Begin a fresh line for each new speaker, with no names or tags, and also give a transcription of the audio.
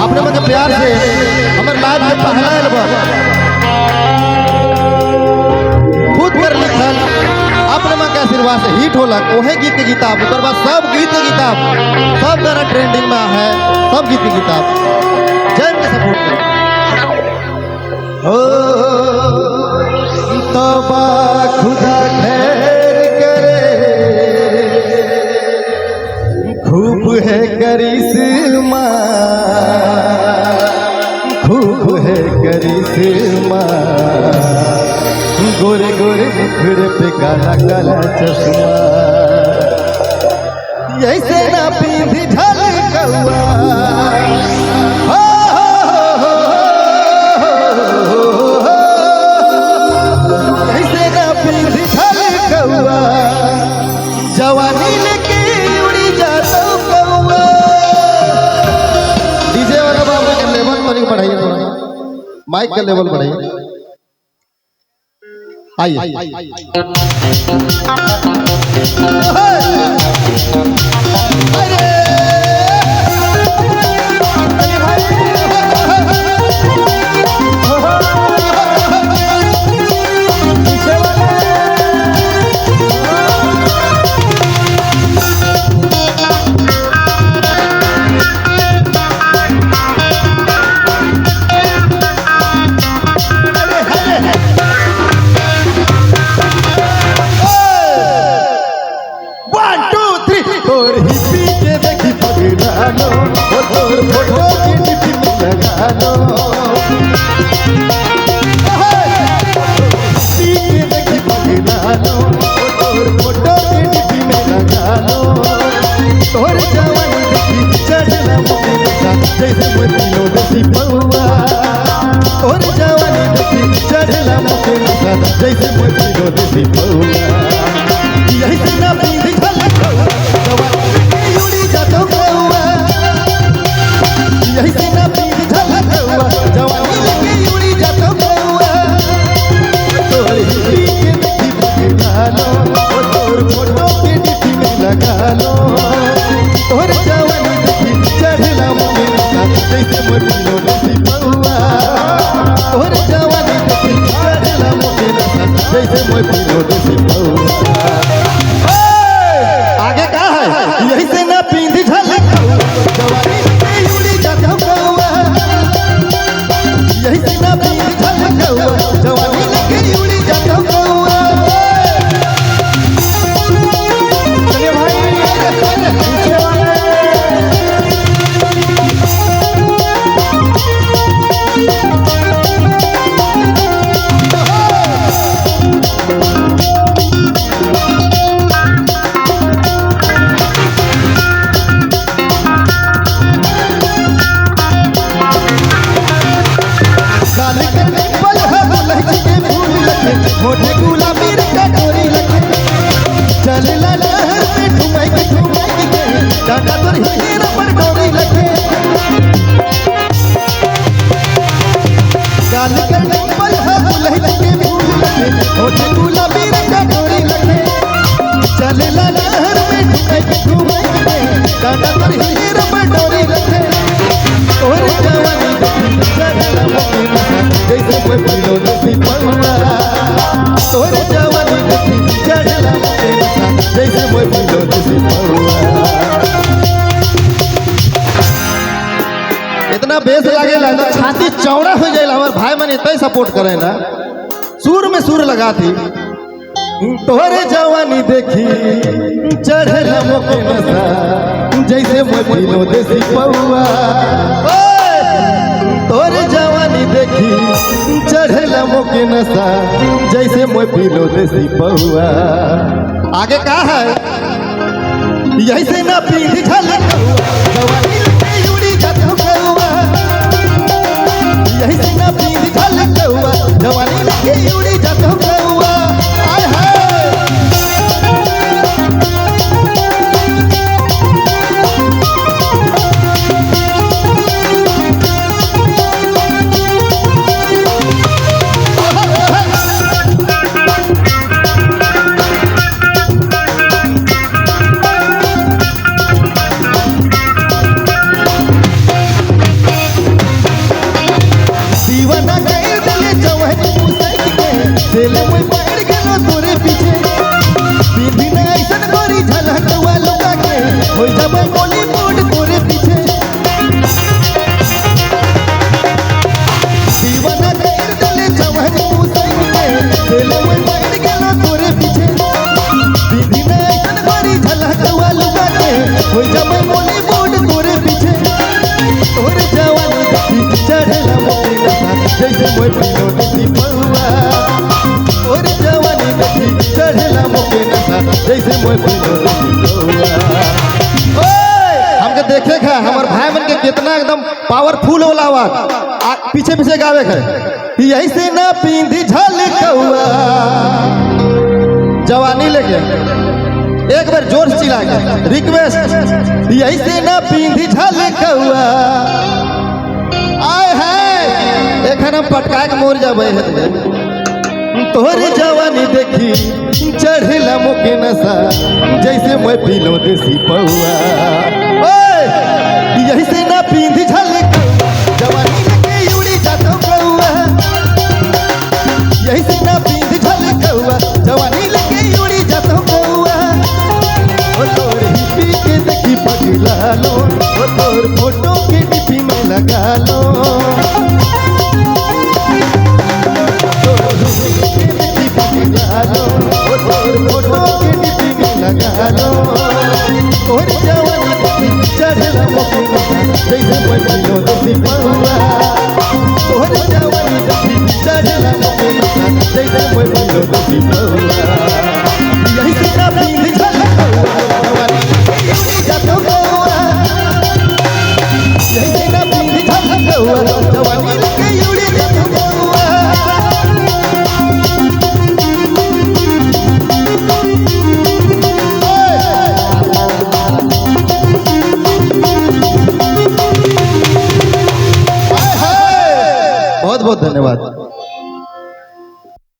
अपने मुझे प्यार से हमारे लाइफ में पहला एल्बम खुद कर लिखल अपने माँ के आशीर्वाद से हिट होला कोहे गीत की किताब ऊपर बाद सब गीत की किताब सब गाना ट्रेंडिंग में है सब गीत की किताब जय के सपोर्ट ओ तौबा खुदा खैर करे खूब है करिश्मा खूब है करिश्मा गोरे गोरे मुखड़े पे काला काला चश्मा ऐसे ना पींधी ढलकवा ऐसे ना पींधी ढलकवा जवानी लेके उड़ी जाता कौवा। डीजे वाला बाबू के लेवल पर बढ़ाइए थोड़ा माइक का लेवल बढ़ाइए आइए जैसे मदीनो देसी पौआ और जवानी देखी चढ़ला मुके नशा जैसे मदीनो देसी पौआ यही से ना पींधी ढलकवा जवानी उड़ी जातो कौआ यही से ना पींधी ढलकवा जवानी लेके उड़ी जातो कौआ तोर हिप्पी के देखी पकड़ा लो और तोर फोटो के डीपी में लगा लो और जवानी देखी चढ़ला मुके जैसे मदीनो देसी पौआ और जवानी देखी चढ़ला मुके नशा जैसे मदीनो देसी पौआ। आगे का है यही से ना पींधी ढलकवा जवानी लेके उड़ी जाता कौआ यही से ना पींधी ढलकवा जवानी लेके उड़ी जाता कौआ। चलिए भाई पीछे वाले मोटे गुलाबी कटोरी लगे चल लहर में ठुमक ठुमक के डाटा पर हीरा पर डोरी लगे गाल के पल है बुलहट के फूल लगे मोटे गुलाबी कटोरी लगे चल लहर में ठुमक ठुमक के डाटा पर हीरा पर डोरी लगे और जवानी चढ़ला मुके नशा जैसे कोई पीलो देसी पौआ तोर जवानी देखी चढ़ला मुके नशा जैसे कोई पीलो देसी पौआ। इतना बेस लागेला ना छाती चौड़ा हो जाएला हमार भाई मन इतना सपोर्ट करे ना सुर में सुर लगा थी तोरे जवानी देखी चढ़ला मुके नशा जैसे कोई पीलो देसी पौआ तोरे जवानी देखी चढ़ला मुके नशा जैसे मोय पीलो देसी पौआ। आगे का है यही से ना पींधी ढलकवा जवानी लेके उड़ी जातो कौआ यही से ना पींधी ढलकवा जवानी लेके उड़ी जातो कौआ। आय हाय हो जब बॉलीवुड तोरे पीछे दीवाना कर दिले जवानी मुसैन के दिले में बैठ गेलो तोरे पीछे दीदी ने ऐसन गोरी झलकवा लुका के हो जब बॉलीवुड तोरे पीछे तोरे जवानी देखी चढ़ला मोती नशा जैसे मोय पीलो देसी पौआ तोरे जवानी देखी चढ़ला मोती नशा जैसे मोय पीलो देसी पौआ। हमके देखे खा हमार भाई मन के कितना एकदम पावरफुल होला आवाज पीछे पीछे गावे है यही से ना पींधी झलकवा जवानी लेके एक बार जोर से चिल्ला के रिक्वेस्ट यही से ना पींधी झलकवा आए है एखन हम पटका के मोर जाबे है तोहरे जवानी देखी चढ़ला मोके नशा जैसे मैं पीलो देसी पौआ यही से ना पींधी झलकवा जवानी लेके उड़ी जातो कौआ यही से ना पींधी झलकवा जवानी लेके उड़ी जातो कौआ ओ तोर हिप्पी के देखी पगला लो ओ तोर फोटो के डिपी में लगा लो फोटो के डिपी में लगा लो और जवानी देखी चढ़ला मोके जैसे मैं पीलो देसी पौआ और जवानी देखी चढ़ला मोके जैसे मैं पीलो देसी पौआ यही से ना पींधी झलकवा जवानी उड़ी जातो कौआ यही से ना पींधी झलकवा जवानी लेके उड़ी जातो कौआ। बहुत बहुत धन्यवाद।